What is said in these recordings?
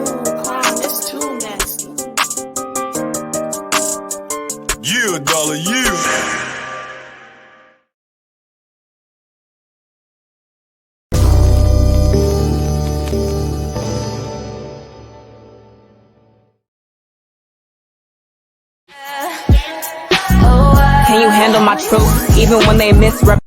Clown, that's too nasty. Yeah, dollar, yeah. Can you handle my truth, even when they misrepresent?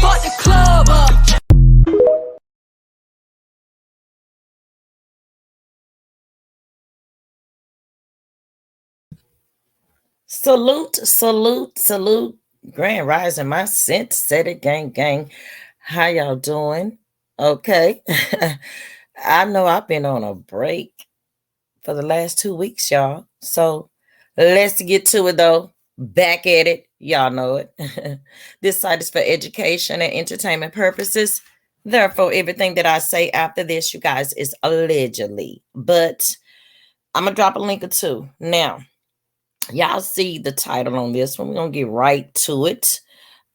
Fuck the club up. Salute. Grand Rising, my CyntSaidIt gang. How y'all doing? Okay. I know I've been on a break for the last 2 weeks, y'all. So let's get to it, though. Back at it. Y'all know it. This site is for education and entertainment purposes. Therefore, everything that I say after this, you guys, is allegedly. But I'm going to drop a link or two. Now, y'all see the title on this one. We're going to get right to it.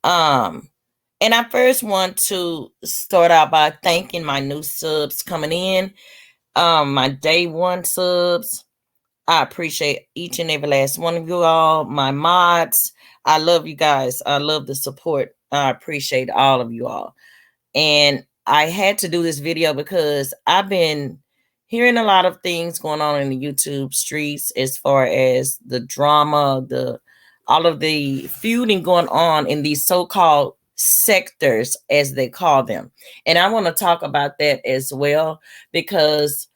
And I first want to start out by thanking my new subs coming in. My day one subs. I appreciate each and every last one of you all. My mods. I love you guys. I love the support. I appreciate all of you all. And I had to do this video because I've been hearing a lot of things going on in the YouTube streets as far as the drama, all of the feuding going on in these so-called sectors, as they call them. And I want to talk about that as well because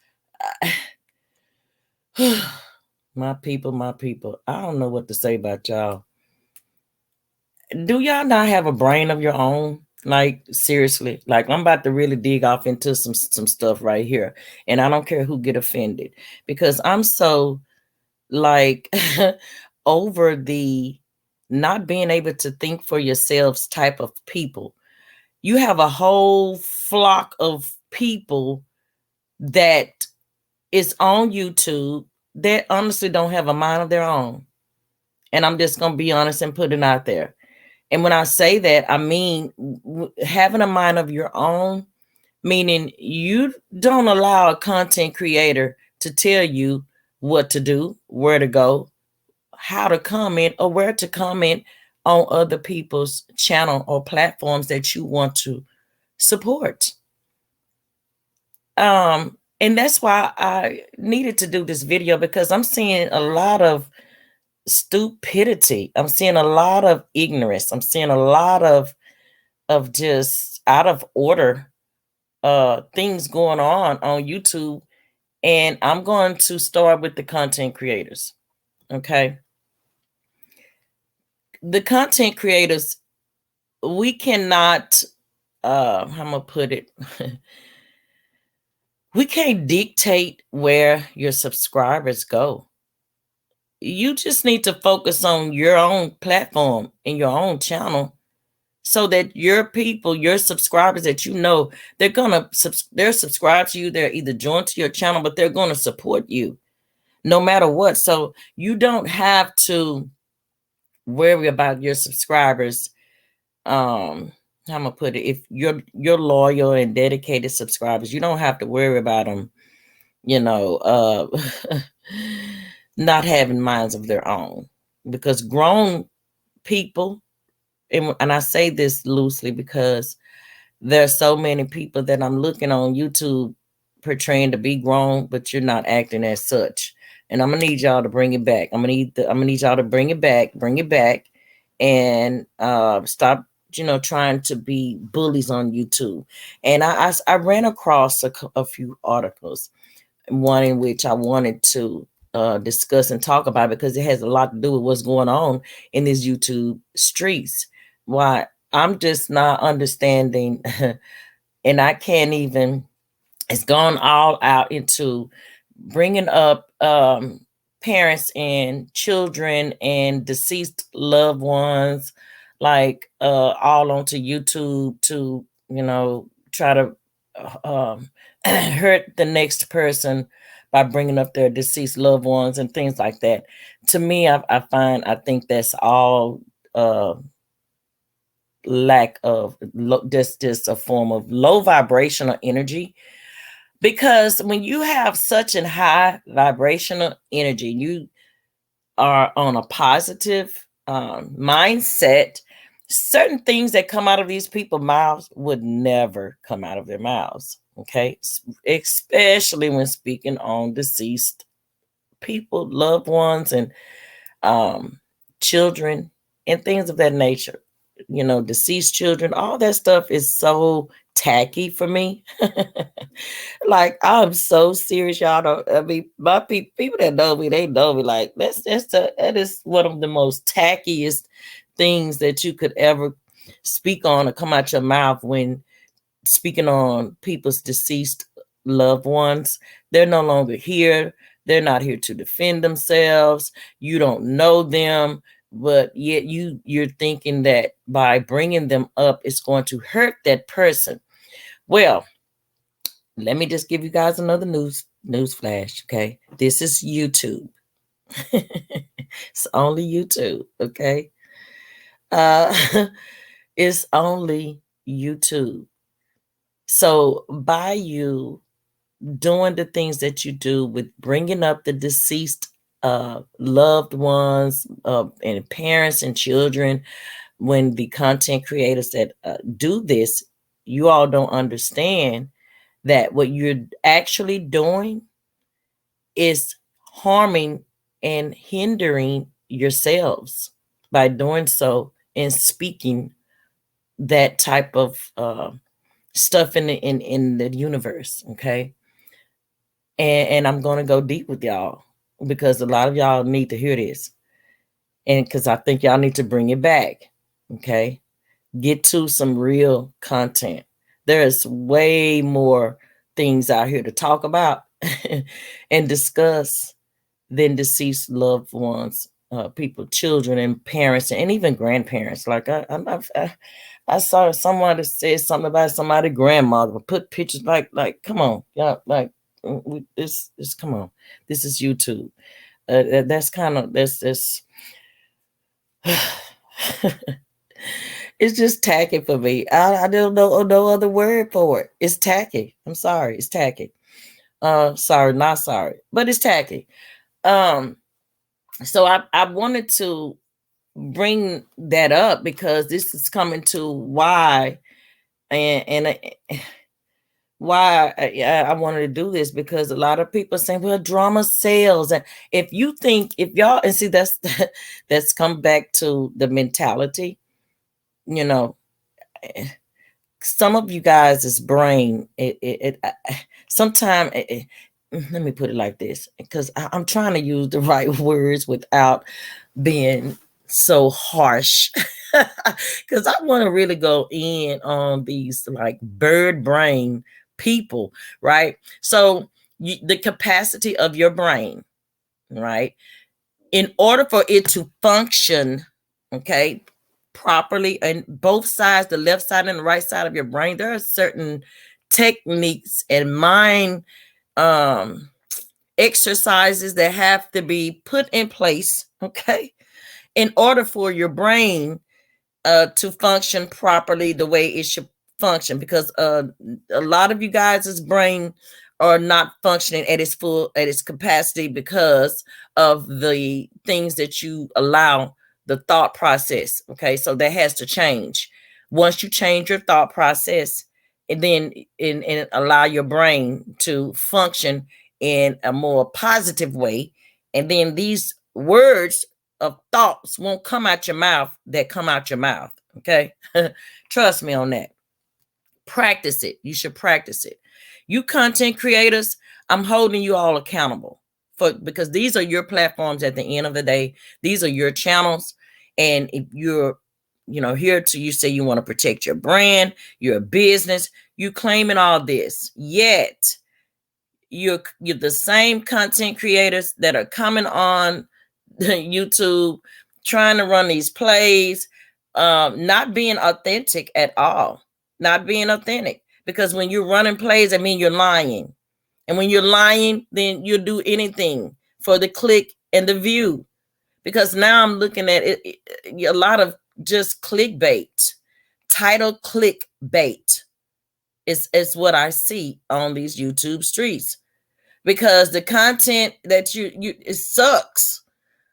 my people, I don't know what to say about y'all. Do y'all not have a brain of your own? Like, seriously, like I'm about to really dig off into some stuff right here. And I don't care who get offended because I'm so like over the not being able to think for yourselves type of people. You have a whole flock of people that is on YouTube that honestly don't have a mind of their own. And I'm just going to be honest and put it out there. And when I say that, I mean having a mind of your own, meaning you don't allow a content creator to tell you what to do, where to go, how to comment, or where to comment on other people's channel or platforms that you want to support. And that's why I needed to do this video, because I'm seeing a lot of stupidity. I'm seeing a lot of ignorance. I'm seeing a lot of just out of order things going on YouTube. And I'm going to start with the content creators. Okay. The content creators, we cannot, how am I gonna put it? We can't dictate where your subscribers go. You just need to focus on your own platform and your own channel so that your people, your subscribers that you know, they're subscribed to you. They're either joined to your channel, but they're going to support you no matter what. So you don't have to worry about your subscribers. How am I gonna put it? If you're loyal and dedicated subscribers, you don't have to worry about them, not having minds of their own, because grown people, and I say this loosely because there are so many people that I'm looking on YouTube portraying to be grown, but you're not acting as such. And I'm gonna need y'all to bring it back. I'm gonna need y'all to bring it back, and stop, trying to be bullies on YouTube. And I ran across a few articles, one in which I wanted to discuss and talk about, because it has a lot to do with what's going on in these YouTube streets. Why I'm just not understanding, and I can't even, it's gone all out into bringing up parents and children and deceased loved ones, like all onto YouTube to, try to hurt the next person by bringing up their deceased loved ones and things like that. To me, I think that's all lack of just a form of low vibrational energy. Because when you have such a high vibrational energy, you are on a positive mindset. Certain things that come out of these people's mouths would never come out of their mouths. Okay, especially when speaking on deceased people, loved ones, and children, and things of that nature. You know, deceased children, all that stuff is so tacky for me. Like, I'm so serious, y'all. Don't, I mean, my people that know me, they know me. Like, that is one of the most tackiest things that you could ever speak on or come out your mouth when speaking on people's deceased loved ones. They're no longer here. They're not here to defend themselves. You don't know them, but yet you're thinking that by bringing them up, it's going to hurt that person. Well, let me just give you guys another news flash. Okay, this is YouTube. It's only YouTube. Okay, uh, it's only YouTube. So by you doing the things that you do with bringing up the deceased loved ones and parents and children, when the content creators that do this, you all don't understand that what you're actually doing is harming and hindering yourselves by doing so and speaking that type of stuff in the universe. Okay, and I'm going to go deep with y'all because a lot of y'all need to hear this, and because I think y'all need to bring it back. Okay, get to some real content. There's way more things out here to talk about and discuss than deceased loved ones, people, children, and parents, and even grandparents. Like I saw someone that said something about somebody grandmother, put pictures like come on, yeah, like this come on, this is YouTube. That's kind of that's it's just tacky for me. I don't know no other word for it. It's tacky. I'm sorry, it's tacky. Sorry, not sorry, but it's tacky. So I wanted to bring that up because this is coming to why and why I wanted to do this, because a lot of people saying, well, drama sells. And if y'all, and see, that's come back to the mentality, you know, some of you guys' brain, sometimes, let me put it like this, because I'm trying to use the right words without being so harsh, because I want to really go in on these like bird brain people, right? So the capacity of your brain, right, in order for it to function, okay, properly, and both sides, the left side and the right side of your brain, there are certain techniques and mind exercises that have to be put in place, okay, in order for your brain to function properly the way it should function. Because a lot of you guys' brain are not functioning at its capacity because of the things that you allow the thought process. Okay, so that has to change. Once you change your thought process, and then and allow your brain to function in a more positive way, and then these words of thoughts won't come out your mouth that come out your mouth. Okay. Trust me on that. Practice it. You should practice it. You content creators, I'm holding you all accountable because these are your platforms at the end of the day. These are your channels. And if you're, here to, you say you want to protect your brand, your business, you claiming all this, yet you're the same content creators that are coming on YouTube trying to run these plays, not being authentic at all, not being authentic. Because when you're running plays, I mean you're lying. And when you're lying, then you'll do anything for the click and the view. Because now I'm looking at a lot of just clickbait, title clickbait is what I see on these YouTube streets. Because the content that it sucks.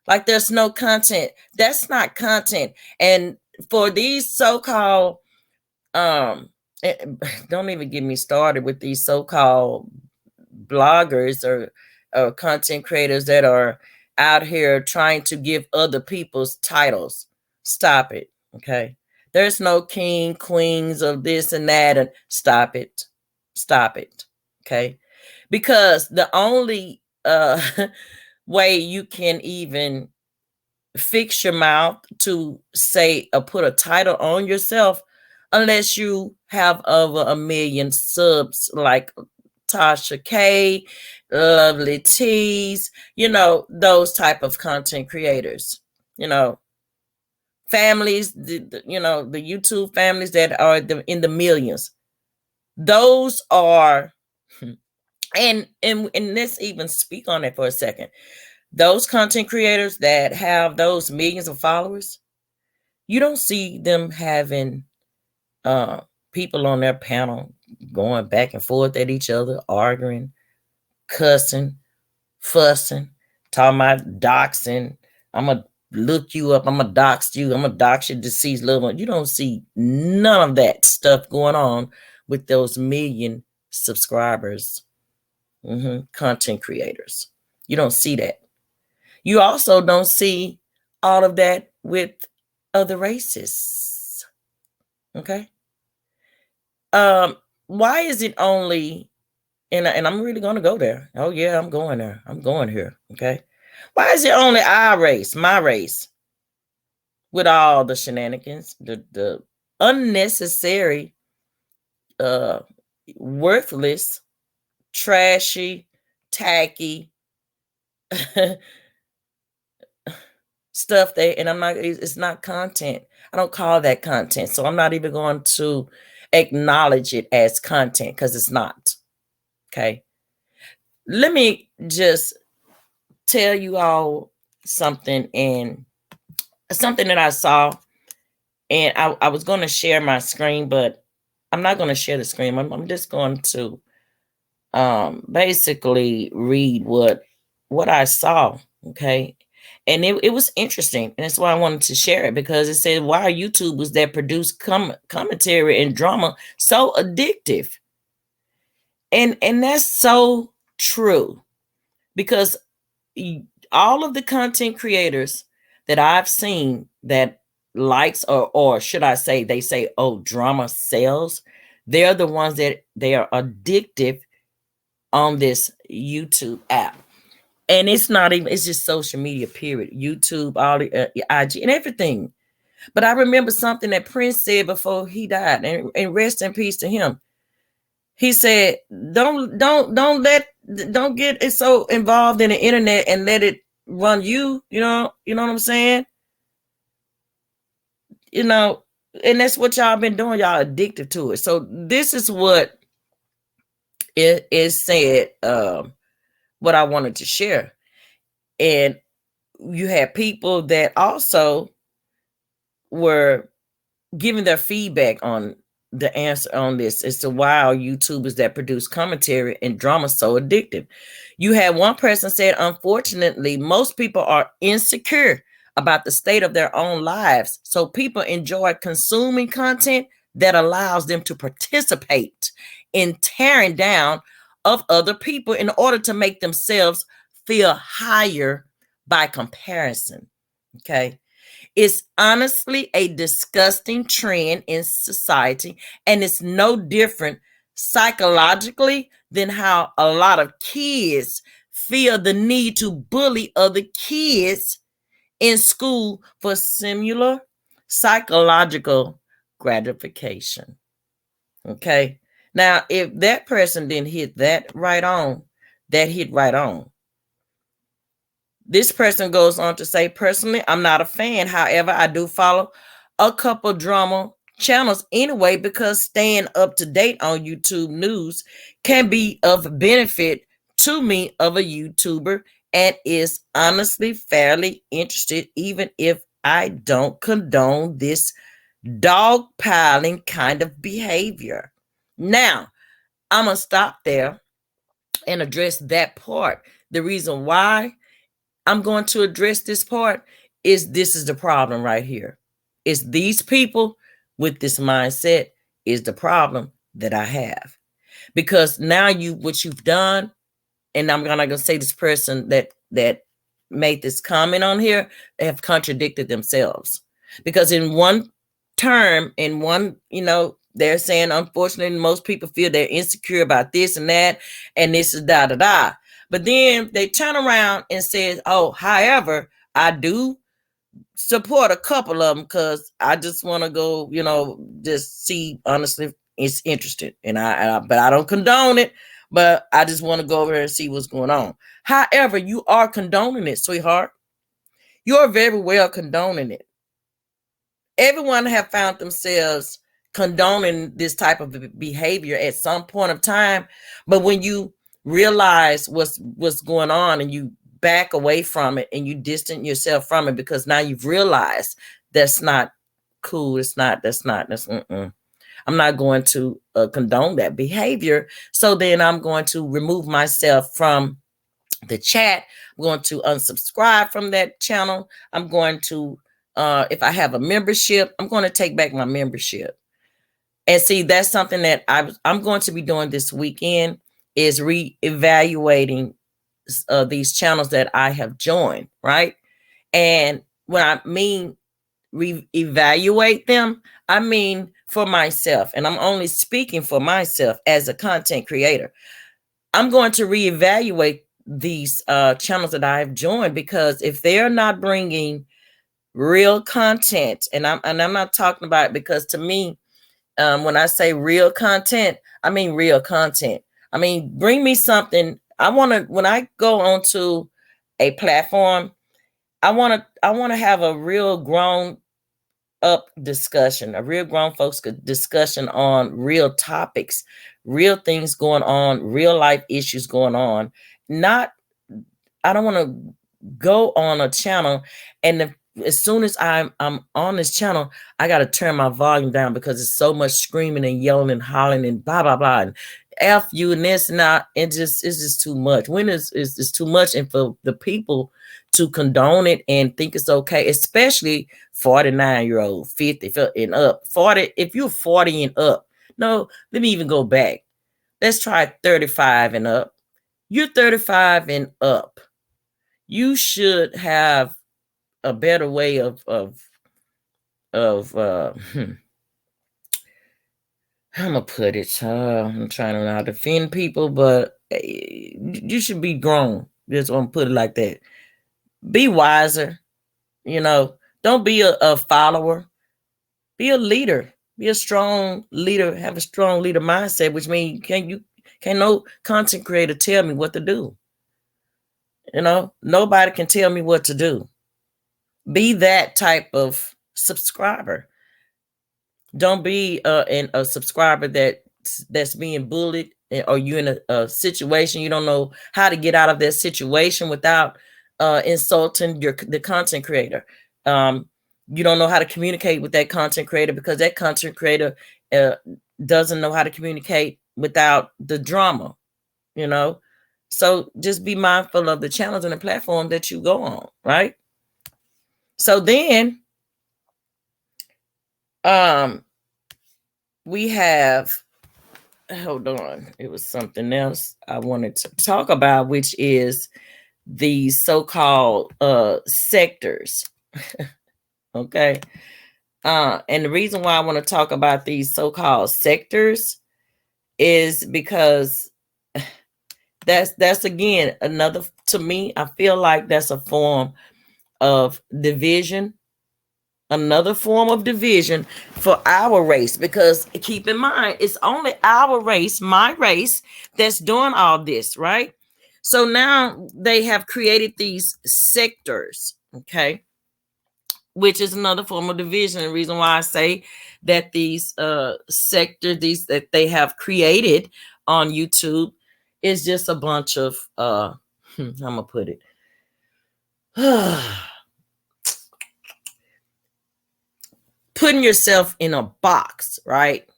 Like there's no content. That's not content. And for these so-called don't even get me started with these so-called bloggers or content creators that are out here trying to give other people's titles. Stop it. Okay. There's no king, queens of this and that. And stop it. Stop it. Okay. Because the only way you can even fix your mouth to say or put a title on yourself, unless you have over 1 million subs like Tasha K, Lovely Tees, those type of content creators, families, the YouTube families that are in the millions. Those are, and let's even speak on it for a second. Those content creators that have those millions of followers, you don't see them having people on their panel going back and forth at each other, arguing, cussing, fussing, talking about doxing. I'm going to look you up. I'm going to dox you. I'm going to dox your deceased loved one. You don't see none of that stuff going on with those million subscribers, content creators. You don't see that. You also don't see all of that with other races. Okay. Why is it only, and I'm really going to go there. Oh yeah, I'm going there. I'm going here. Okay. Why is it only our race, my race, with all the shenanigans, the unnecessary, worthless, trashy, tacky stuff and it's not content. I don't call that content. So I'm not even going to acknowledge it as content because it's not. Okay. Let me just tell you all something, and something that I saw, and I was going to share my screen, but I'm not going to share the screen. I'm just going to basically read what I saw. Okay. And it was interesting. And that's why I wanted to share it, because it said, why are YouTubers that produce commentary and drama so addictive? And that's so true, because all of the content creators that I've seen that likes, or should I say, they say, oh, drama sells. They're the ones that they are addictive on this YouTube app. And it's not even, it's just social media, period. YouTube, all the IG and everything. But I remember something that Prince said before he died, and rest in peace to him. He said, don't get it so involved in the internet and let it run you. You know what I'm saying? And that's what y'all been doing. Y'all addicted to it. So this is what it is said, what I wanted to share. And you had people that also were giving their feedback on the answer on this as to why are YouTubers that produce commentary and drama so addictive. You had one person said, unfortunately, most people are insecure about the state of their own lives. So people enjoy consuming content that allows them to participate in tearing down of other people in order to make themselves feel higher by comparison. Okay. It's honestly a disgusting trend in society, and it's no different psychologically than how a lot of kids feel the need to bully other kids in school for similar psychological gratification. Okay. Now, if that person didn't hit that right on, that hit right on. This person goes on to say, personally, I'm not a fan. However, I do follow a couple drama channels anyway, because staying up to date on YouTube news can be of benefit to me of a YouTuber, and is honestly fairly interested, even if I don't condone this dogpiling kind of behavior. Now, I'm going to stop there and address that part. The reason why I'm going to address this part is this is the problem right here. It's these people with this mindset is the problem that I have. Because now what you've done, and I'm not gonna say this person that made this comment on here, they have contradicted themselves. Because in one term, in one, they're saying, unfortunately, most people feel they're insecure about this and that, and this is da da da. But then they turn around and says, oh, however, I do support a couple of them because I just want to go, just see, honestly, it's interested. But I don't condone it, but I just want to go over there and see what's going on. However, you are condoning it, sweetheart. You're very well condoning it. Everyone have found themselves condoning this type of behavior at some point of time. But when you realize what's going on and you back away from it and you distance yourself from it, because now you've realized that's not cool. I'm not going to condone that behavior. So then I'm going to remove myself from the chat. I'm going to unsubscribe from that channel. I'm going to, if I have a membership, I'm going to take back my membership. And see, that's something that I'm going to be doing this weekend, is reevaluating these channels that I have joined, right? And when I mean reevaluate them, I mean for myself. And I'm only speaking for myself as a content creator. I'm going to reevaluate these channels that I have joined, because if they're not bringing real content, and I'm not talking about, because to me, when I say real content, I mean real content. I mean, bring me something. When I go onto a platform, I want to have a real grown up discussion, a real grown folks discussion on real topics, real things going on, real life issues going on. I don't want to go on a channel and as soon as I'm on this channel, I got to turn my volume down because it's so much screaming and yelling and hollering and blah, blah, blah. And F you and this and that. It's just too much. When it's too much, and for the people to condone it and think it's okay, especially 49-year-old, 50 and up, 40. If you're 40 and up, no, let me even go back. Let's try 35 and up. You're 35 and up. You should have a better way of I'm gonna put it. I'm trying to not offend people, but you should be grown. Just want to put it like that. Be wiser. Don't be a follower. Be a leader. Be a strong leader. Have a strong leader mindset, which means can't no content creator tell me what to do. Nobody can tell me what to do. Be that type of subscriber. Don't be a subscriber that's being bullied, or you're in a situation you don't know how to get out of that situation without insulting the content creator. You don't know how to communicate with that content creator because that content creator doesn't know how to communicate without the drama. So just be mindful of the channels and the platform that you go on, right? So then we have, hold on, it was something else I wanted to talk about, which is the so-called sectors. Okay. And the reason why I want to talk about these so-called sectors is because that's again another, to me, I feel like that's a form of division, another form of division for our race, because keep in mind, it's only our race, my race, that's doing all this, right? So now they have created these sectors, okay, which is another form of division. The reason why I say that these sectors, these that they have created on YouTube, is just a bunch of I'm gonna put it putting yourself in a box, right?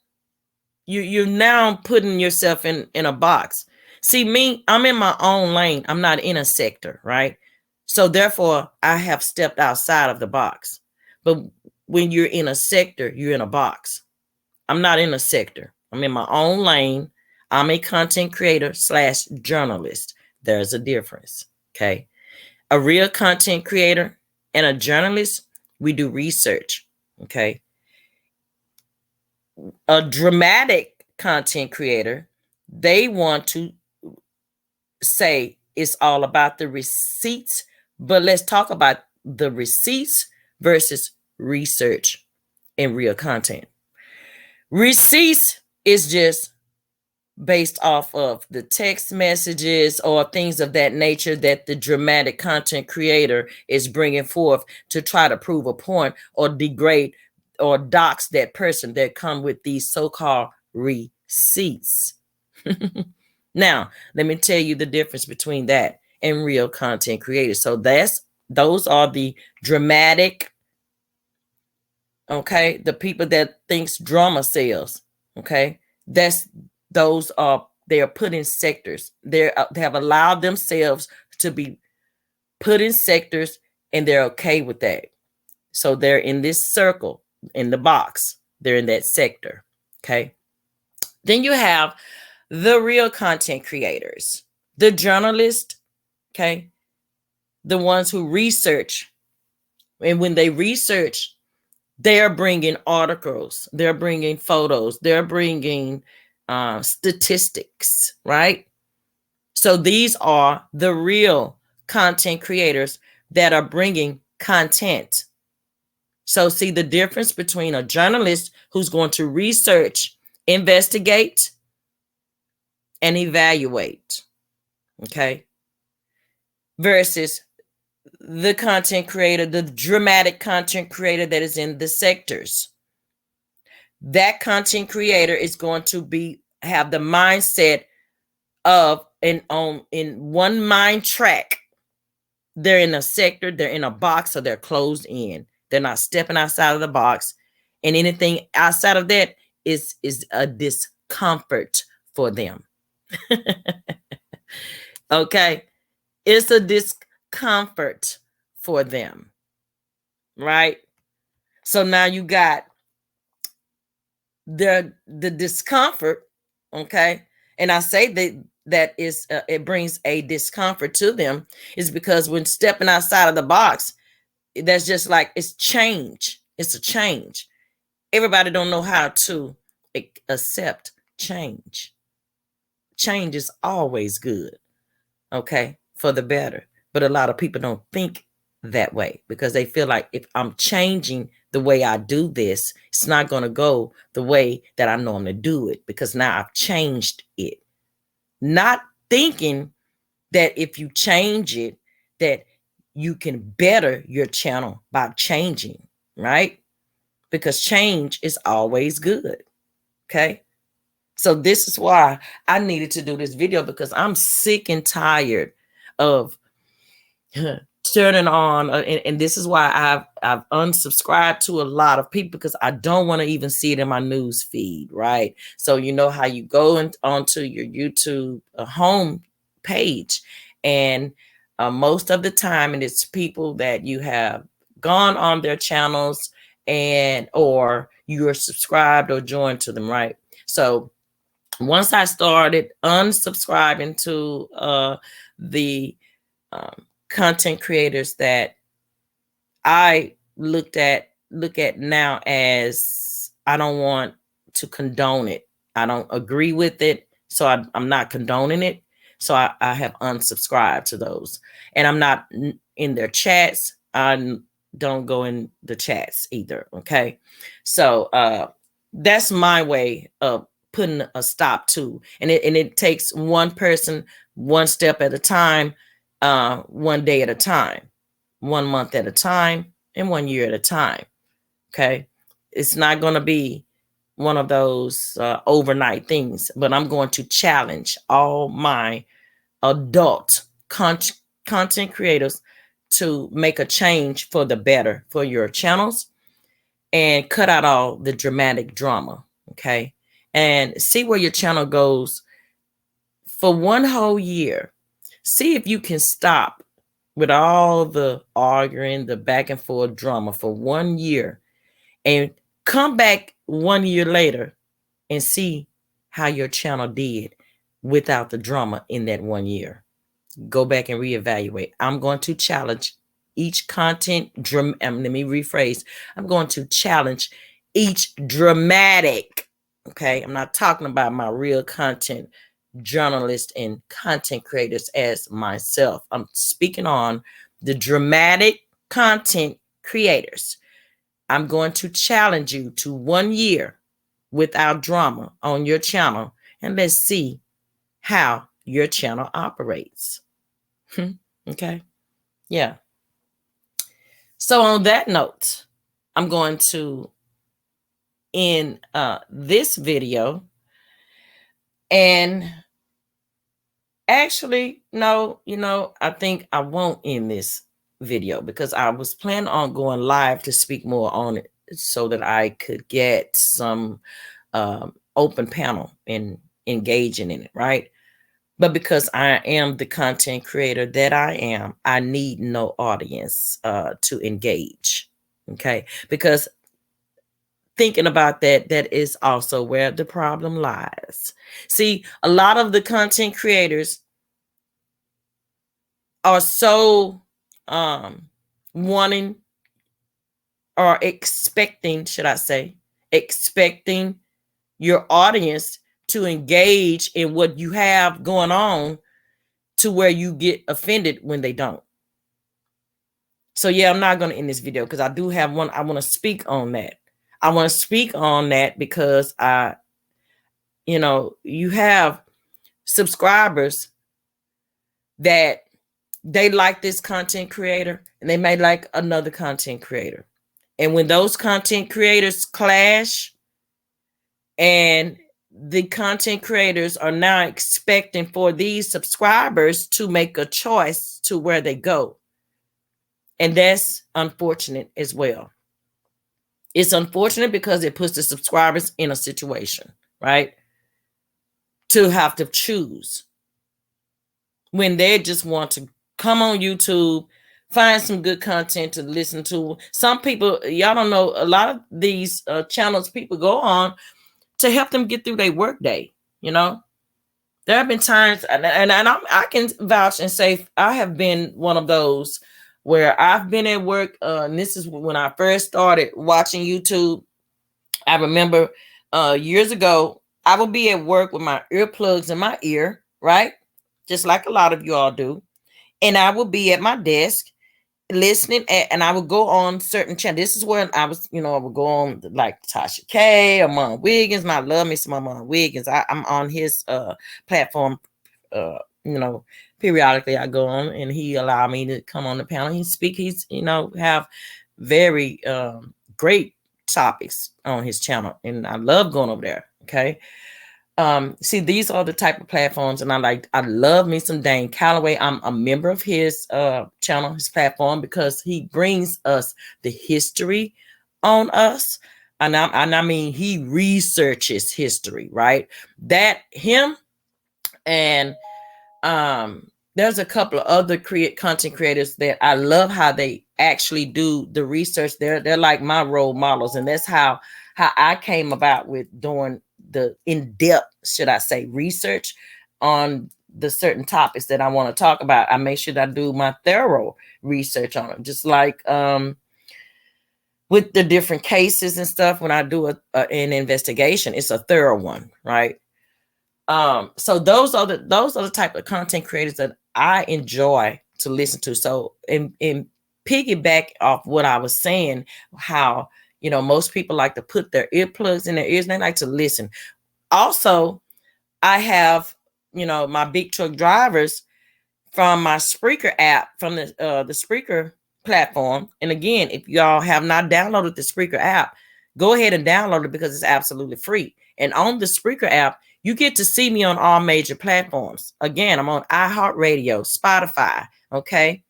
You're now putting yourself in a box. See, me, I'm in my own lane. I'm not in a sector, right? So therefore, I have stepped outside of the box. But when you're in a sector, you're in a box. I'm not in a sector. I'm in my own lane. I'm a content creator / journalist. There's a difference, okay? A real content creator and a journalist, we do research, okay? A dramatic content creator, they want to say it's all about the receipts, but let's talk about the receipts versus research in real content. Receipts is just based off of the text messages or things of that nature that the dramatic content creator is bringing forth to try to prove a point or degrade or dox that person that come with these so-called receipts. Now, let me tell you the difference between that and real content creators. So those are the dramatic, okay, the people that thinks drama sells, okay, those are, they are put in sectors. They have allowed themselves to be put in sectors, and they're okay with that. So they're in this circle, in the box. They're in that sector, okay? Then you have the real content creators, the journalists, okay? The ones who research. And when they research, they're bringing articles, they're bringing photos, they're bringing statistics, right? So these are the real content creators that are bringing content. So see the difference between a journalist who's going to research, investigate, and evaluate, okay? Versus the content creator, the dramatic content creator that is in the sectors. That content creator is going to have the mindset of in one mind track. They're in a sector, they're in a box, so they're closed in. They're not stepping outside of the box. And anything outside of that is a discomfort for them. Okay. It's a discomfort for them. Right? So now you got the discomfort, okay? And I say that is it brings a discomfort to them is because when stepping outside of the box, that's just like it's change. It's a change. Everybody don't know how to accept change. Change is always good, okay, for the better. But a lot of people don't think that way because they feel like if I'm changing the way I do this, it's not going to go the way that I normally do it because now I've changed it. Not thinking that if you change it, that you can better your channel by changing, right? Because change is always good, okay? So this is why I needed to do this video because I'm sick and tired of turning on, and this is why I've unsubscribed to a lot of people because I don't want to even see it in my news feed, right? So you know how you go onto your YouTube home page, and most of the time, and it's people that you have gone on their channels or you are subscribed or joined to them, right? So once I started unsubscribing to the content creators that I look at now as I don't want to condone it. I don't agree with it. So I'm not condoning it. So I have unsubscribed to those. And I'm not in their chats. I don't go in the chats either. Okay. So that's my way of putting a stop to. And it takes one person, one step at a time. 1 day at a time, 1 month at a time, and 1 year at a time. Okay. It's not going to be one of those overnight things, but I'm going to challenge all my adult content creators to make a change for the better for your channels and cut out all the dramatic drama. Okay. And see where your channel goes for 1 whole year. See if you can stop with all the arguing, the back and forth drama for 1 year, and come back 1 year later and see how your channel did without the drama in that 1 year. Go back and reevaluate. I'm going to challenge each content. Let me rephrase. I'm going to challenge each dramatic. Okay. I'm not talking about my real content journalists and content creators as myself. I'm speaking on the dramatic content creators. I'm going to challenge you to 1 year without drama on your channel, and let's see how your channel operates. Okay. Yeah. So on that note, I'm going to end this video. And actually, no, I think I won't end this video because I was planning on going live to speak more on it so that I could get some open panel and engaging in it, right? But because I am the content creator that I am, I need no audience to engage. Okay. Because thinking about that, that is also where the problem lies. See, a lot of the content creators are so wanting or expecting, should I say, expecting your audience to engage in what you have going on to where you get offended when they don't. So yeah, I'm not going to end this video because I do have one. I want to speak on that. I want to speak on that because you have subscribers that they like this content creator and they may like another content creator. And when those content creators clash and the content creators are now expecting for these subscribers to make a choice to where they go. And that's unfortunate as well. It's unfortunate because it puts the subscribers in a situation, right? To have to choose when they just want to come on YouTube, find some good content to listen to. Some people, y'all don't know, a lot of these channels people go on to help them get through their work day. There have been times, and I can vouch and say I have been one of those where I've been at work. And this is when I first started watching YouTube. I remember years ago, I would be at work with my earplugs in my ear, right? Just like a lot of you all do. And I would be at my desk listening and I would go on certain channels. This is where I was, I would go on like Tasha K or Mom Wiggins. And I love me some Mom Wiggins. I'm on his platform, periodically I go on and he allowed me to come on the panel. He speak, he's, have very great topics on his channel. And I love going over there. Okay. See, these are the type of platforms, and I love me some Dane Calloway. I'm a member of his channel, his platform, because he brings us the history on us. And I mean, he researches history, right? That him and there's a couple of other content creators that I love how they actually do the research. They're like my role models, and that's how I came about with doing the in-depth, should I say, research on the certain topics that I want to talk about. I make sure that I do my thorough research on them, just like with the different cases and stuff. When I do an investigation, it's a thorough one, right? So those are the type of content creators that I enjoy to listen to. So in piggyback off what I was saying, how most people like to put their earplugs in their ears and they like to listen. Also, I have, my big truck drivers from my Spreaker app, from the Spreaker platform. And again, if y'all have not downloaded the Spreaker app, go ahead and download it because it's absolutely free. And on the Spreaker app, you get to see me on all major platforms. Again, I'm on iHeartRadio, Spotify, okay?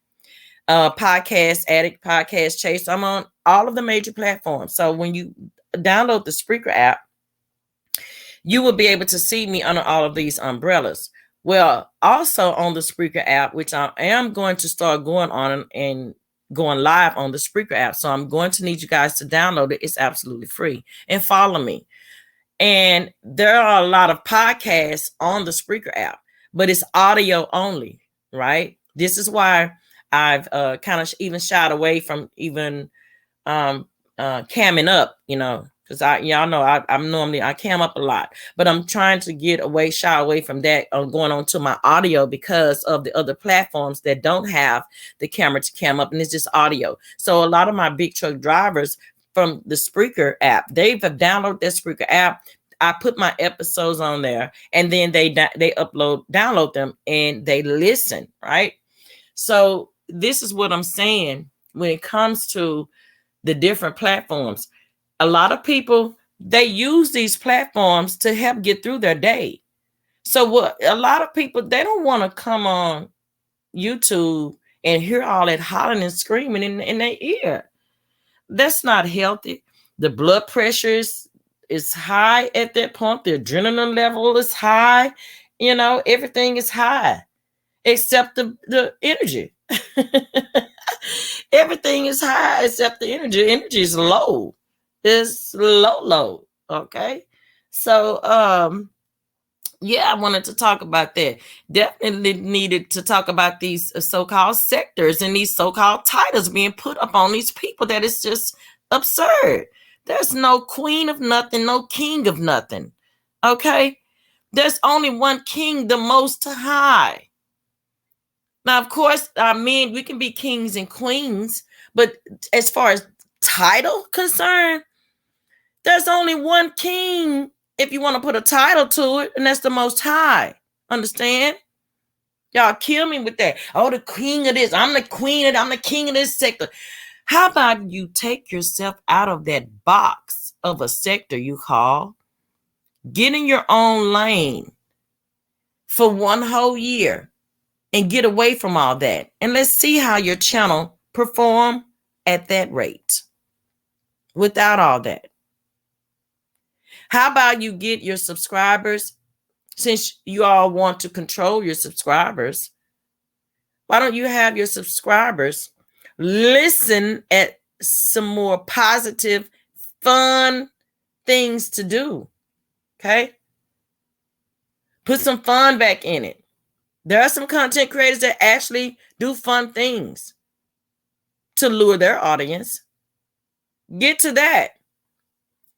Podcast Addict, Podcast Chase. I'm on all of the major platforms. So when you download the Spreaker app, you will be able to see me under all of these umbrellas. Well, also on the Spreaker app, which I am going to start going on and going live on the Spreaker app. So I'm going to need you guys to download it. It's absolutely free. And follow me. And there are a lot of podcasts on the Spreaker app, but it's audio only, right? This is why I've kind of even shied away from even camming up, because y'all know I'm normally I cam up a lot, but I'm trying to shy away from that on going on to my audio because of the other platforms that don't have the camera to cam up, and it's just audio. So a lot of my big truck drivers from the Spreaker app, they've downloaded that Spreaker app. I put my episodes on there, and then they download them, and they listen, right? So this is what I'm saying when it comes to the different platforms. A lot of people, they use these platforms to help get through their day. So what a lot of people, they don't want to come on YouTube and hear all that hollering and screaming in their ear. That's not healthy. The blood pressure is high at that point. The adrenaline level is high. Everything is high except the energy. Everything is high except the energy. Energy is low. It's low. Okay. So yeah, I wanted to talk about that. Definitely needed to talk about these so-called sectors and these so-called titles being put up on these people. That is just absurd. There's no queen of nothing, no king of nothing. Okay. There's only one king, the Most High. Now, of course, men, we can be kings and queens, but as far as title concerned, there's only one king if you want to put a title to it, and that's the Most High. Understand? Y'all kill me with that. Oh, the king of this. I'm the queen of I'm the king of this sector. How about you take yourself out of that box of a sector you call, get in your own lane for one whole year and get away from all that. And let's see how your channel perform at that rate without all that. How about you get your subscribers, since you all want to control your subscribers, why don't you have your subscribers listen at some more positive, fun things to do? Okay? Put some fun back in it. There are some content creators that actually do fun things to lure their audience. Get to that.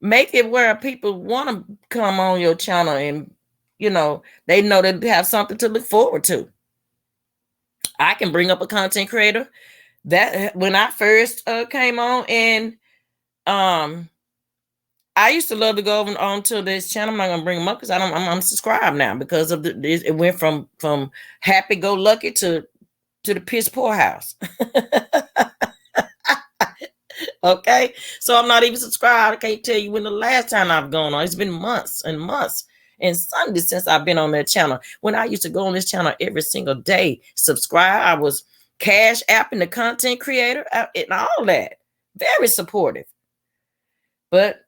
Make it where people want to come on your channel and, they know they have something to look forward to. I can bring up a content creator that when I first came on, and I used to love to go on to this channel. I'm not gonna bring them up because I'm subscribed now because of it went from happy go lucky to the piss poor house. Okay, so I'm not even subscribed. I can't tell you when the last time I've gone on. It's been months and months and Sundays since I've been on that channel. When I used to go on this channel every single day, subscribe. I was cash apping the content creator and all that. Very supportive. But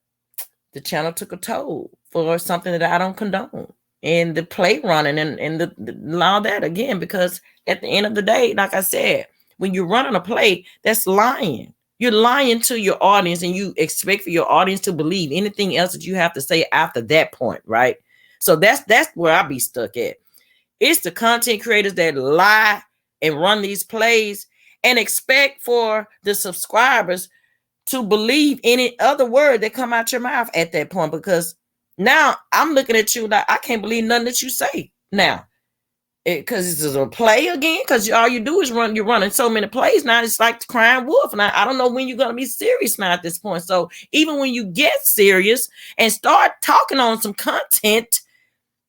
the channel took a toll for something that I don't condone. And the play running and the all that again, because at the end of the day, like I said, when you're running a play, that's lying. You're lying to your audience, and you expect for your audience to believe anything else that you have to say after that point, right? So that's where I be stuck at. It's the content creators that lie and run these plays and expect for the subscribers to believe any other word that come out your mouth at that point, because now I'm looking at you like I can't believe nothing that you say now. Because this is a play again, because all you do is you're running so many plays now. It's like the crying wolf. And I don't know when you're going to be serious now at this point. So even when you get serious and start talking on some content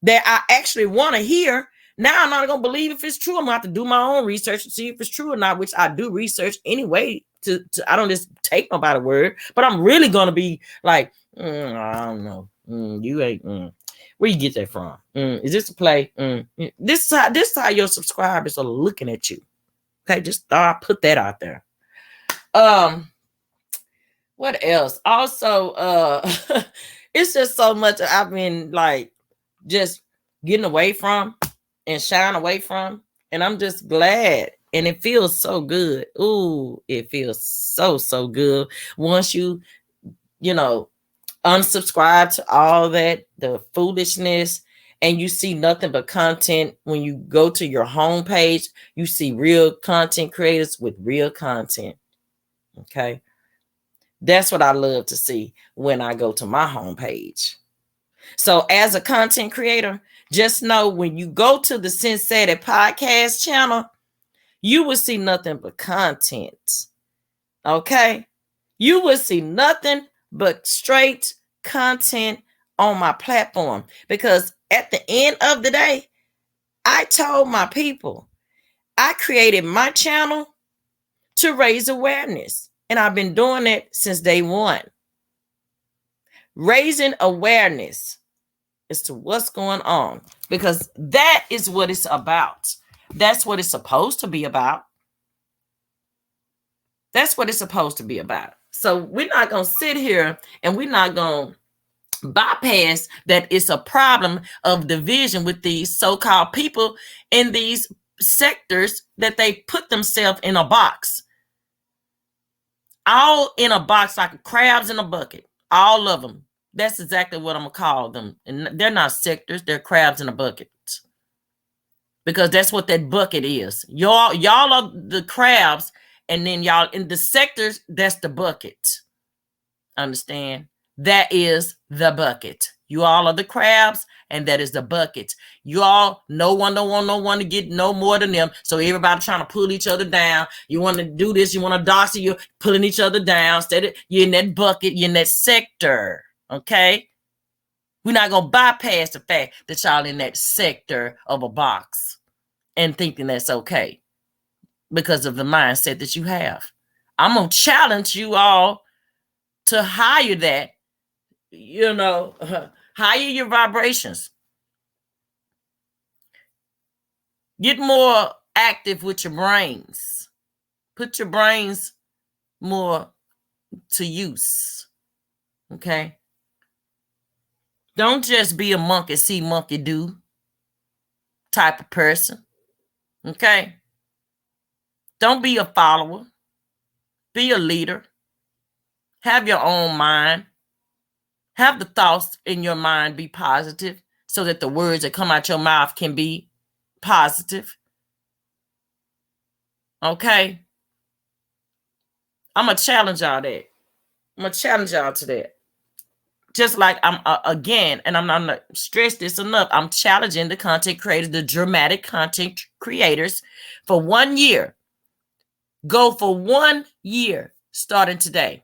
that I actually want to hear, Now I'm not gonna believe if it's true. I'm gonna have to do my own research to see if it's true or not, which I do research anyway. I don't just take nobody's word, but I'm really gonna be like, I don't know. You ain't. Where you get that from? Is this a play? This is how your subscribers are looking at you. Okay, just thought I put that out there. What else? Also, it's just so much I've been like just getting away from and shying away from, and I'm just glad, and it feels so good. Ooh, it feels so good once you unsubscribe to all that the foolishness, and you see nothing but content. When you go to your homepage, you see real content creators with real content. Okay, that's what I love to see when I go to my homepage. So as a content creator, just know when you go to the CyntSaidIt podcast channel, you will see nothing but content. Okay? You will see nothing but straight content on my platform, because at the end of the day, I told my people I created my channel to raise awareness, and I've been doing it since day one. Raising awareness as to what's going on, because that is what it's about. That's what it's supposed to be about. That's what it's supposed to be about. So we're not going to sit here and we're not going to bypass that it's a problem of division with these so-called people in these sectors that they put themselves in a box. All in a box like crabs in a bucket. All of them. That's exactly what I'm going to call them. And they're not sectors. They're crabs in a bucket. Because that's what that bucket is. Y'all are the crabs. And then y'all in the sectors, that's the bucket. Understand? That is the bucket. You all are the crabs, and that is the bucket. You all, no one don't want no one to get no more than them. So everybody trying to pull each other down. You want to do this, you want to dox, you're pulling each other down. Instead of you're in that bucket, you're in that sector. Okay? We're not gonna bypass the fact that y'all in that sector of a box and thinking that's okay because of the mindset that you have. I'm gonna challenge you all to higher that, higher your vibrations. Get more active with your brains. Put your brains more to use. Okay? Don't just be a monkey see, monkey do type of person. Okay? Don't be a follower. Be a leader. Have your own mind. Have the thoughts in your mind be positive so that the words that come out your mouth can be positive. Okay? I'm going to challenge y'all that. I'm going to challenge y'all to that. Just like I'm, again, and I'm not going to stress this enough, I'm challenging the content creators, the dramatic content creators for 1 year. Go for 1 year starting today.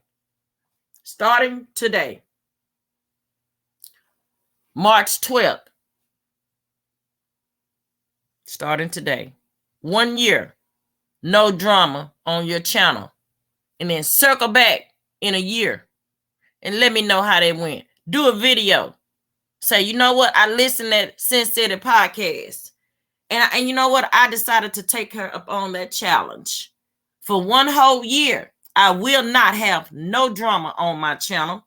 Starting today. March 12th. Starting today. 1 year. No drama on your channel. And then circle back in a year and let me know how they went. Do a video. Say, you know what? I listened to CyntSaidIt podcast. And you know what? I decided to take her up on that challenge. For 1 whole year, I will not have no drama on my channel.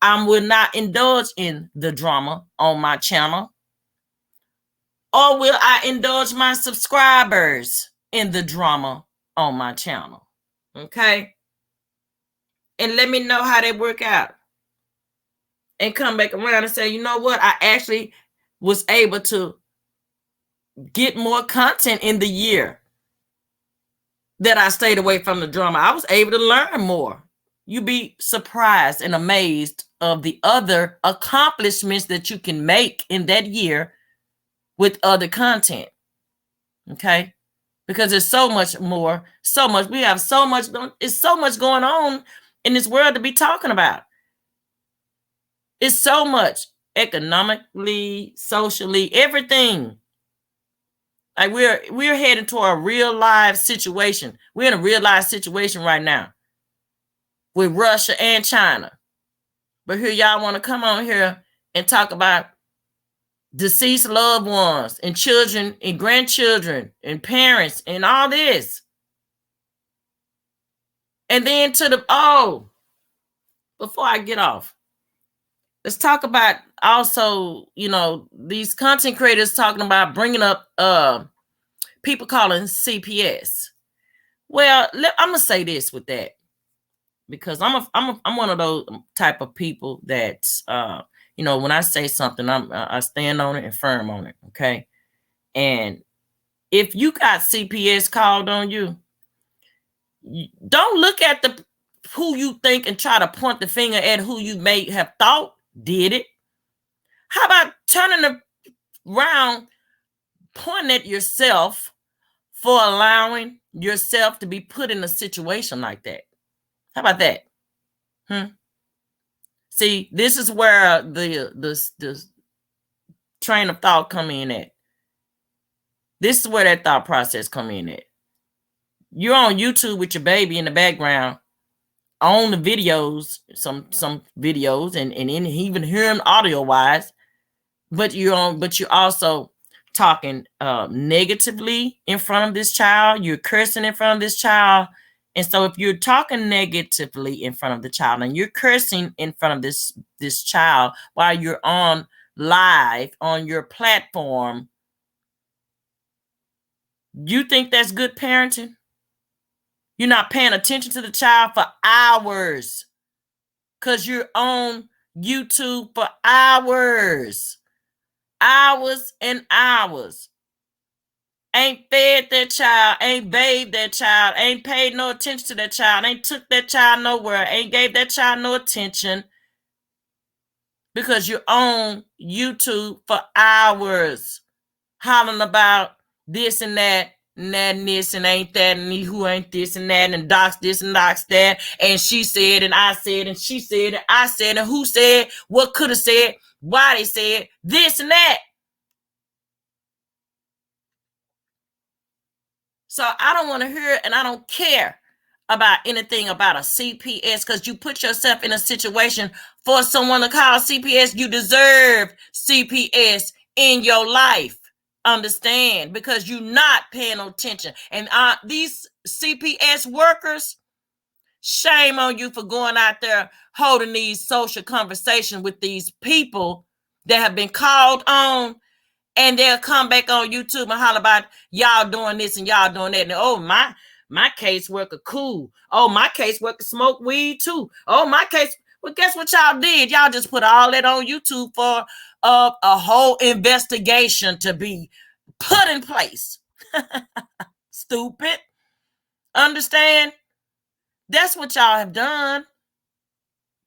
I will not indulge in the drama on my channel. Or will I indulge my subscribers in the drama on my channel? Okay? And let me know how they work out. And come back around and say, you know what? I actually was able to get more content in the year that I stayed away from the drama. I was able to learn more. You'd be surprised and amazed of the other accomplishments that you can make in that year with other content. Okay? Because there's so much more, so much. We have so much, it's so much going on in this world to be talking about. It's so much economically, socially, everything. Like we're heading to a real live situation. We're in a real live situation right now with Russia and China. But here y'all want to come on here and talk about deceased loved ones and children and grandchildren and parents and all this. And then before I get off, let's talk about also, these content creators talking about bringing up people calling CPS. Well, I'm gonna say this with that, because I'm one of those type of people that when I say something, I stand on it and firm on it. Okay, and if you got CPS called on you, don't look at who you think and try to point the finger at who you may have thought did it. How about turning around, pointing at yourself for allowing yourself to be put in a situation like that? How about that? See, this is where the train of thought come in at. This is where that thought process come in at. You're on YouTube with your baby in the background, on the videos, some videos, and even hearing audio wise, but you're also talking negatively in front of this child. You're cursing in front of this child. And so if you're talking negatively in front of the child and you're cursing in front of this child while you're on live on your platform, you think that's good parenting? You're not paying attention to the child for hours because you're on YouTube for hours and hours. Ain't fed that child, ain't bathed that child, ain't paid no attention to that child, ain't took that child nowhere, ain't gave that child no attention, because you're on YouTube for hours hollering about this and that and that and this and ain't that and who ain't this and that and docs this and docs that and she said and I said and she said and I said and who said what could have said, why they said this and that. So I don't want to hear and I don't care about anything about a CPS, because you put yourself in a situation for someone to call CPS. You deserve CPS in your life. Understand? Because you're not paying attention. And these CPS workers, shame on you for going out there holding these social conversations with these people that have been called on. And they'll come back on YouTube and holler about y'all doing this and y'all doing that. And oh, my caseworker cool. Oh, my caseworker smoke weed too. Oh, my case. Well, guess what y'all did? Y'all just put all that on YouTube for a whole investigation to be put in place. Stupid. Understand? That's what y'all have done.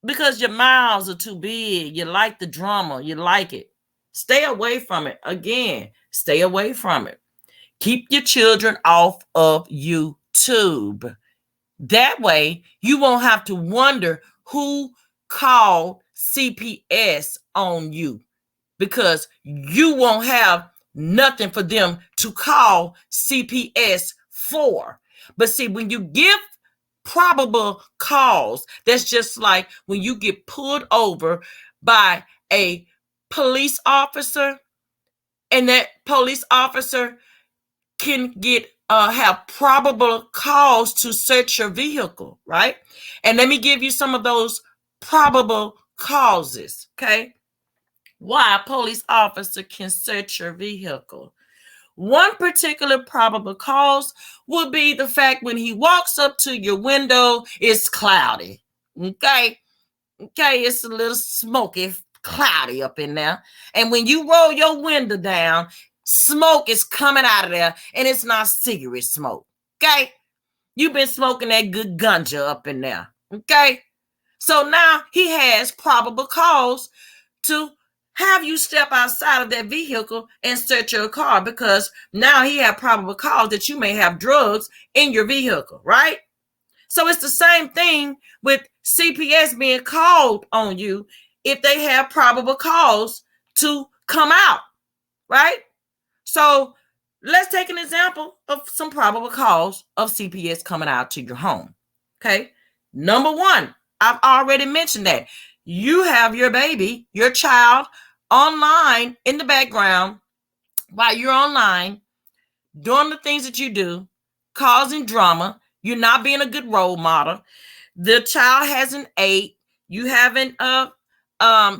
Because your mouths are too big. You like the drama. You like it. Stay away from it. Again, stay away from it. Keep your children off of YouTube. That way, you won't have to wonder who called CPS on you, because you won't have nothing for them to call CPS for. But see, when you give probable cause, that's just like when you get pulled over by a police officer, and that police officer can have probable cause to search your vehicle, right? And let me give you some of those probable causes, okay? Why a police officer can search your vehicle. One particular probable cause would be the fact when he walks up to your window, it's cloudy, okay? Okay, it's a little smoky, cloudy up in there. And when you roll your window down, smoke is coming out of there, and it's not cigarette smoke. Okay? You've been smoking that good ganja up in there. Okay? So now he has probable cause to have you step outside of that vehicle and search your car, because now he had probable cause that you may have drugs in your vehicle, right? So it's the same thing with CPS being called on you if they have probable cause to come out, right? So let's take an example of some probable cause of CPS coming out to your home. Okay. Number one, I've already mentioned that you have your baby, your child online in the background while you're online doing the things that you do, causing drama. You're not being a good role model. The child hasn't ate. You haven't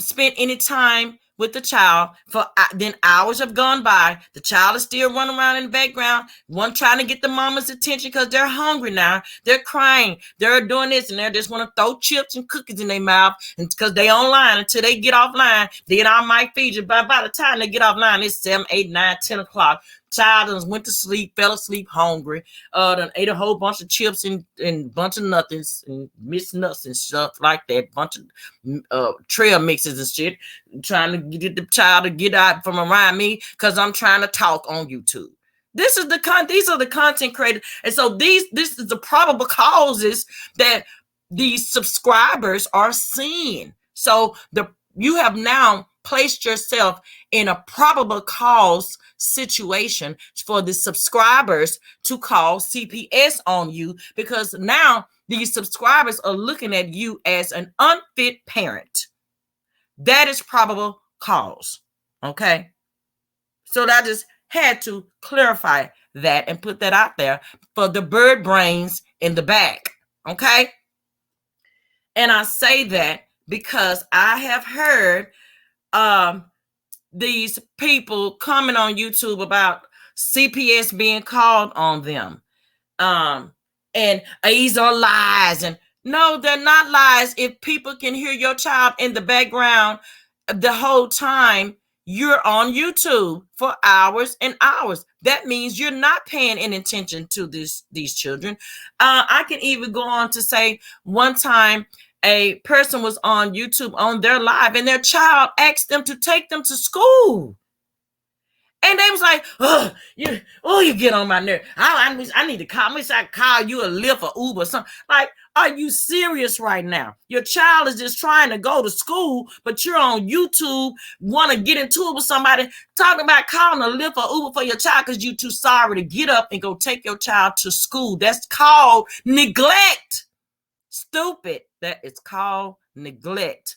spent any time with the child for then hours have gone by. The child is still running around in the background, one trying to get the mama's attention because they're hungry now. They're crying. They're doing this and they just want to throw chips and cookies in their mouth, and because they online until they get offline. Then I might feed you. But by the time they get offline, it's 7, 8, 9, 10 o'clock. Child went to sleep, fell asleep hungry, done ate a whole bunch of chips and bunch of nothings and mixed nuts and stuff like that, bunch of trail mixes and shit, trying to get the child to get out from around me because I'm trying to talk on YouTube. These are the content creators, and so this is the probable causes that these subscribers are seeing. So you have now placed yourself in a probable cause situation for the subscribers to call CPS on you, because now these subscribers are looking at you as an unfit parent. That is probable cause. Okay. So I just had to clarify that and put that out there for the bird brains in the back. Okay. And I say that because I have heard these people coming on YouTube about CPS being called on them. And these are lies. And no, they're not lies. If people can hear your child in the background the whole time you're on YouTube for hours and hours, that means you're not paying any attention to these children. I can even go on to say one time a person was on YouTube on their live and their child asked them to take them to school. And they was like, you get on my nerve. I need to call. I call you a Lyft or Uber or something. Like, are you serious right now? Your child is just trying to go to school, but you're on YouTube, want to get into it with somebody, talking about calling a Lyft or Uber for your child because you're too sorry to get up and go take your child to school. That's called neglect. Stupid. That is called neglect.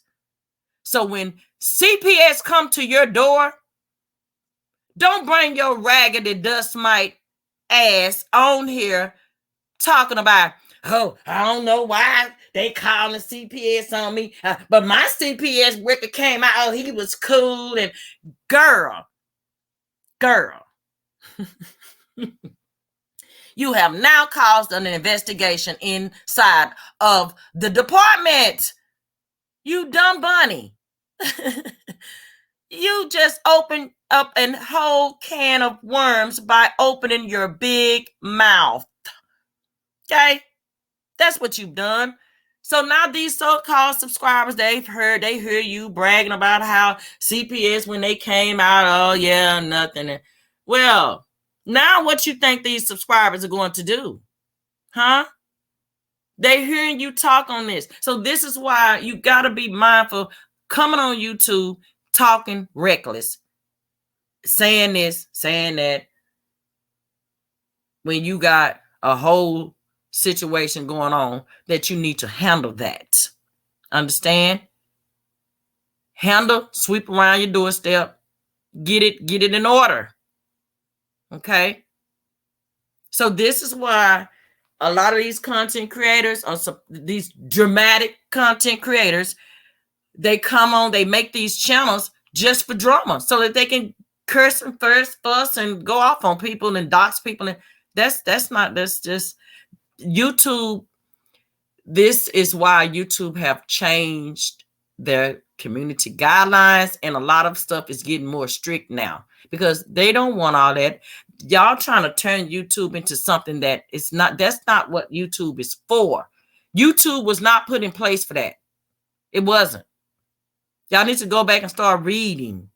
So when CPS come to your door, don't bring your raggedy dust mite ass on here talking about, oh, I don't know why they calling CPS on me, but my CPS record came out, oh, he was cool. And girl, you have now caused an investigation inside of the department. You dumb bunny. You just opened up a whole can of worms by opening your big mouth. Okay? That's what you've done. So now these so-called subscribers, they hear you bragging about how CPS, when they came out, oh yeah, nothing. Well, now what you think these subscribers are going to do? Huh? They're hearing you talk on this. So this is why you got to be mindful coming on YouTube, talking reckless, saying this, saying that, when you got a whole situation going on that you need to handle that. Understand? Handle, sweep around your doorstep, get it in order. Okay? So this is why a lot of these content creators, or these dramatic content creators, they come on, they make these channels just for drama so that they can curse and fuss and go off on people and dox people. And that's just YouTube. This is why YouTube have changed their community guidelines, and a lot of stuff is getting more strict now because they don't want all that. Y'all trying to turn YouTube into something that it's not. That's not what YouTube is for. YouTube was not put in place for that. It wasn't. Y'all need to go back and start reading.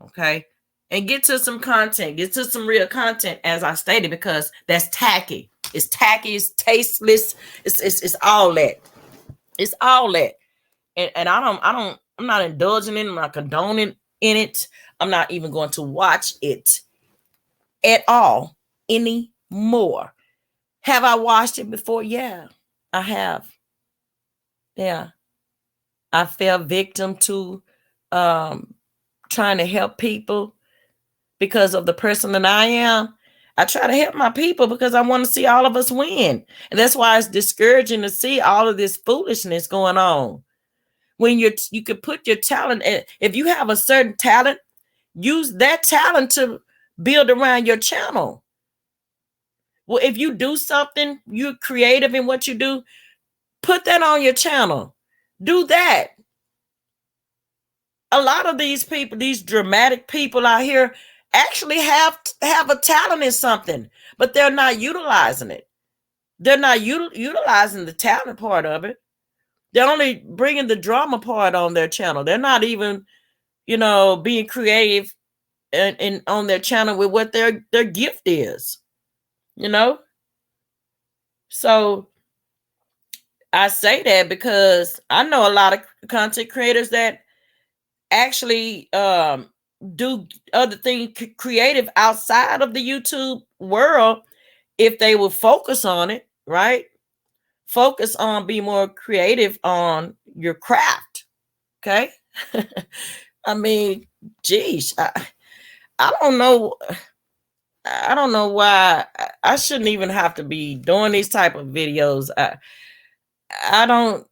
Okay? And get to some content. Get to some real content, as I stated, because that's tacky. It's tacky. It's tasteless. It's all that. It's all that. And I'm not indulging in it. I'm not condoning in it. I'm not even going to watch it. at all anymore. Have I watched it before? Yeah, I have. Yeah. I fell victim to trying to help people because of the person that I am. I try to help my people because I want to see all of us win. And that's why it's discouraging to see all of this foolishness going on. When you could put your talent, if you have a certain talent, use that talent to build around your channel. Well, if you do something, you're creative in what you do, put that on your channel. Do that. A lot of these people, these dramatic people out here, actually have a talent in something, but they're not utilizing it. They're not utilizing the talent part of it. They're only bringing the drama part on their channel. They're not even, being creative and on their channel with what their gift is. So I say that because I know a lot of content creators that actually do other things creative outside of the YouTube world if they will focus on it, right? Focus on being more creative on your craft. Okay. I mean, geez, I don't know. I don't know why I shouldn't even have to be doing these type of videos. I don't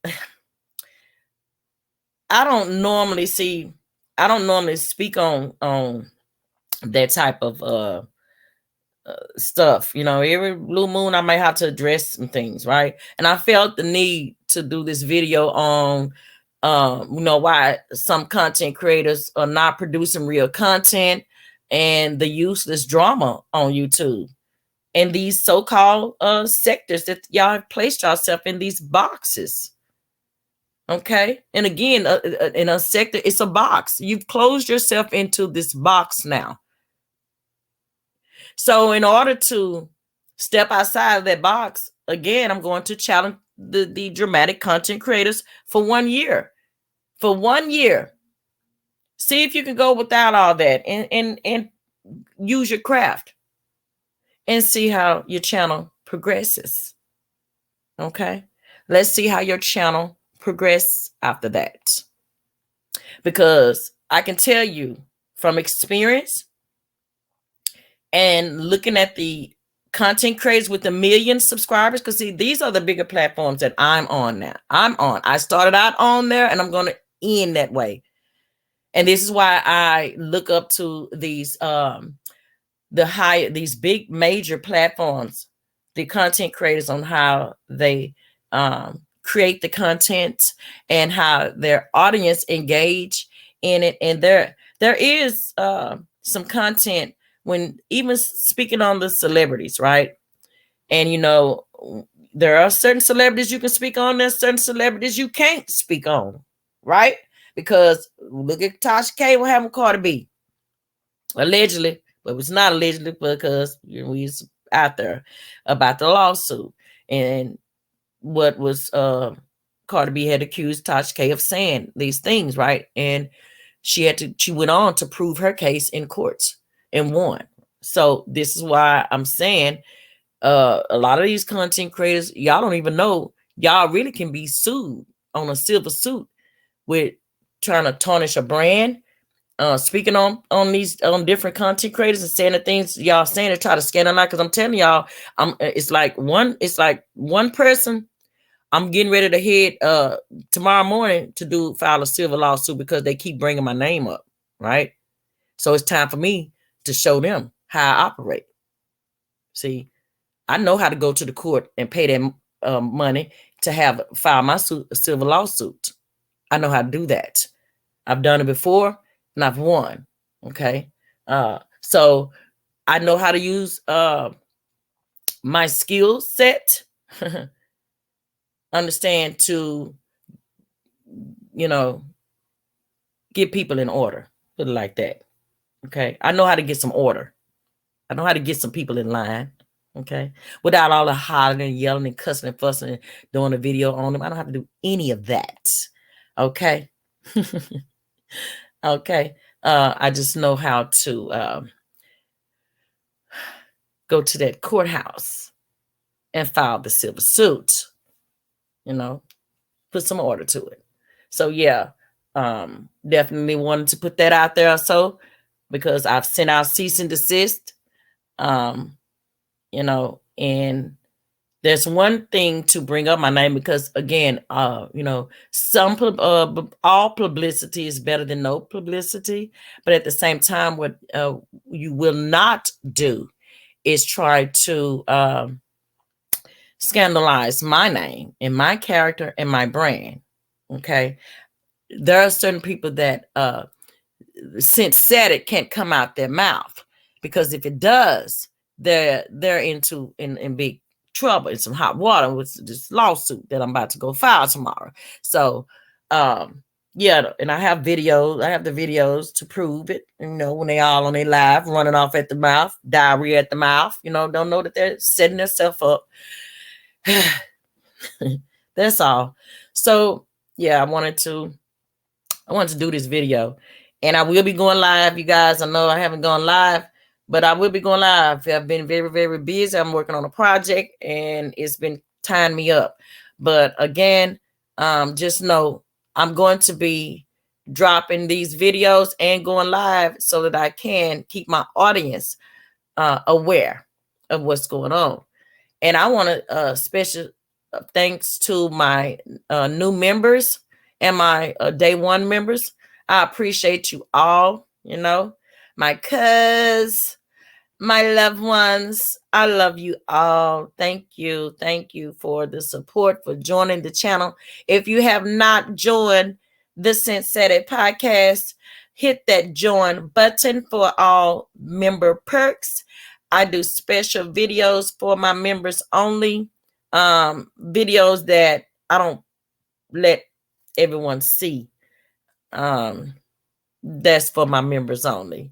normally speak on that type of stuff. Every blue moon I might have to address some things, right? And I felt the need to do this video on why some content creators are not producing real content and the useless drama on YouTube and these so-called sectors that y'all have placed yourself in these boxes. Okay. And again, in a sector, it's a box. You've closed yourself into this box now. So in order to step outside of that box, again, I'm going to challenge the dramatic content creators for 1 year. For 1 year. See if you can go without all that and use your craft and see how your channel progresses. Okay. Let's see how your channel progress after that. Because I can tell you from experience and looking at the content creators with 1 million subscribers, because see, these are the bigger platforms that I'm on now. I started out on there and I'm going to end that way. And this is why I look up to these these big major platforms, the content creators, on how they create the content and how their audience engage in it. And there is some content when even speaking on the celebrities, right? And there are certain celebrities you can speak on, there's certain celebrities you can't speak on, right? Because look at Tasha K, what happened with Cardi B. Allegedly, but it's not allegedly because we was out there about the lawsuit and what was Cardi B had accused Tasha K of saying these things, right? And she went on to prove her case in courts and won. So this is why I'm saying a lot of these content creators, y'all don't even know y'all really can be sued on a civil suit with trying to tarnish a brand, speaking on different content creators and saying the things y'all saying to try to scandalize. Because I'm telling y'all, it's like one person. I'm getting ready to head tomorrow morning to file a civil lawsuit because they keep bringing my name up, right? So it's time for me to show them how I operate. See, I know how to go to the court and pay them money to file my civil lawsuit. I know how to do that. I've done it before and I've won. Okay. So I know how to use my skill set, understand to, get people in order. Put it like that. Okay. I know how to get some order. I know how to get some people in line. Okay. Without all the hollering and yelling and cussing and fussing and doing a video on them. I don't have to do any of that. Okay. Okay. I just know how to go to that courthouse and file the civil suit, put some order to it. So yeah, definitely wanted to put that out there also, because I've sent out cease and desist, and there's one thing to bring up my name, because again, all publicity is better than no publicity, but at the same time, what you will not do is try to scandalize my name and my character and my brand. Okay, there are certain people that CyntSaidIt can't come out their mouth, because if it does, they're in big trouble, in some hot water with this lawsuit that I'm about to go file tomorrow. So yeah, and I have videos. I have the videos to prove it. When they all on their live running off at the mouth, diarrhea at the mouth. Don't know that they're setting themselves up. That's all. So yeah, I wanted to do this video, and I will be going live, you guys. I know I haven't gone live, but I will be going live. I've been very, very busy. I'm working on a project, and it's been tying me up. But again, just know I'm going to be dropping these videos and going live so that I can keep my audience aware of what's going on. And I want to special thanks to my new members and my day one members. I appreciate you all, my cuz, my loved ones. I love you all. Thank you. Thank you for the support, for joining the channel. If you have not joined the CyntSaidIt podcast, hit that join button for all member perks. I do special videos for my members only, videos that I don't let everyone see. That's for my members only.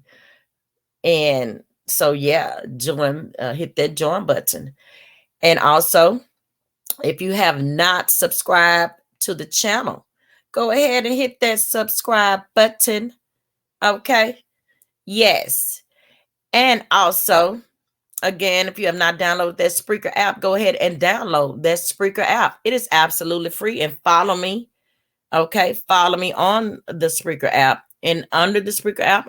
And so yeah, join, hit that join button. And also, if you have not subscribed to the channel, go ahead and hit that subscribe button. Okay. Yes. And also, again, if you have not downloaded that Spreaker app, go ahead and download that Spreaker app. It is absolutely free, and follow me. Okay, follow me on the Spreaker app, and under the Spreaker app,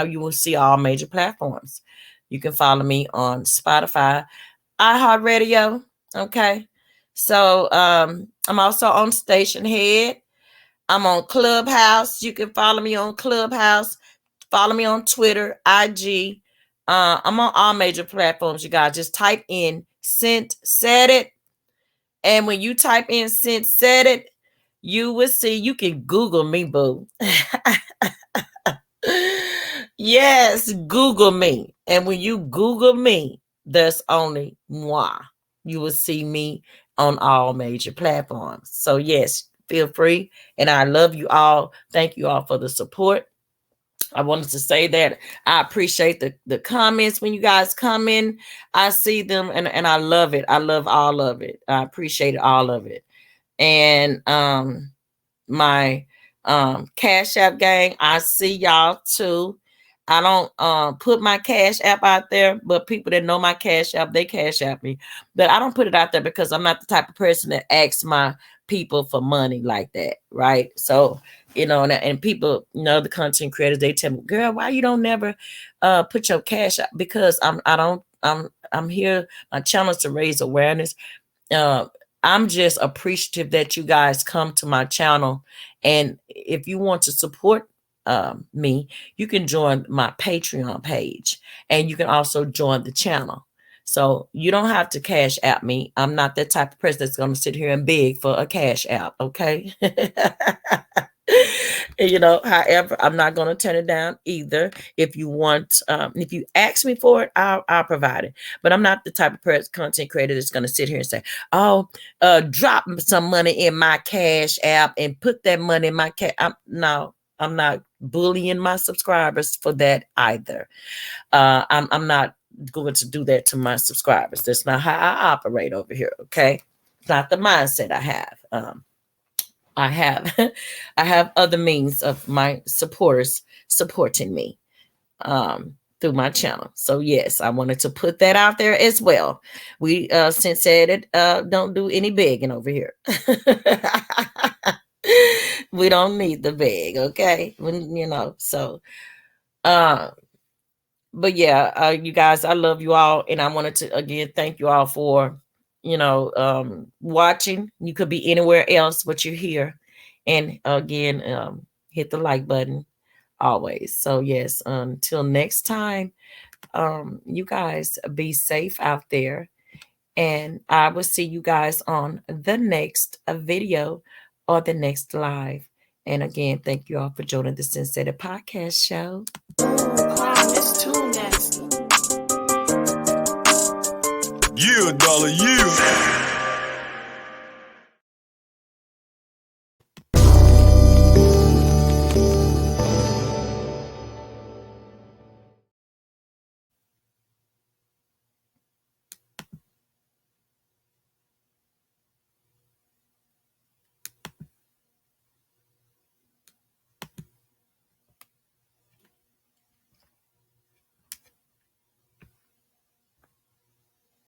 you will see all major platforms. You can follow me on Spotify, iHeartRadio. Okay, so I'm also on Station Head. I'm on Clubhouse. You can follow me on Clubhouse. Follow me on Twitter, IG. I'm on all major platforms, you guys. Just type in CyntSaidIt. And when you type in CyntSaidIt, you will see, you can Google me, boo. Yes, Google me. And when you Google me, there's only moi. You will see me on all major platforms. So yes, feel free. And I love you all. Thank you all for the support. I wanted to say that I appreciate the comments when you guys come in. I see them, and I love it. I love all of it. I appreciate all of it. And my Cash App gang, I see y'all too. I don't put my Cash App out there, but people that know my Cash App, they Cash App me. But I don't put it out there because I'm not the type of person that asks my people for money like that, right? So, and people, the content creators, they tell me, girl, why you don't never put your Cash App? Because I'm here, my channel is to raise awareness. I'm just appreciative that you guys come to my channel. And if you want to support me, you can join my Patreon page, and you can also join the channel. So you don't have to Cash App me. I'm not that type of person that's going to sit here and beg for a Cash App. Okay. However, I'm not going to turn it down either. If you want, if you ask me for it, I'll provide it. But I'm not the type of person, content creator, that's going to sit here and say, "Oh, drop some money in my Cash App and put that money in my cash." No, I'm not bullying my subscribers for that either. I'm not going to do that to my subscribers. That's not how I operate over here. Okay, it's not the mindset I have. I have other means of my supporters supporting me. through my channel. So yes, I wanted to put that out there as well. We CyntSaidIt don't do any begging over here. We don't need the beg, okay? When so but yeah, you guys, I love you all, and I wanted to again thank you all for watching. You could be anywhere else, but you're here. And again, hit the like button always. So yes, until next time, you guys be safe out there, and I will see you guys on the next video or the next live. And again, thank you all for joining the CyntSaidIt podcast show. It's too nasty. You, dollar, you.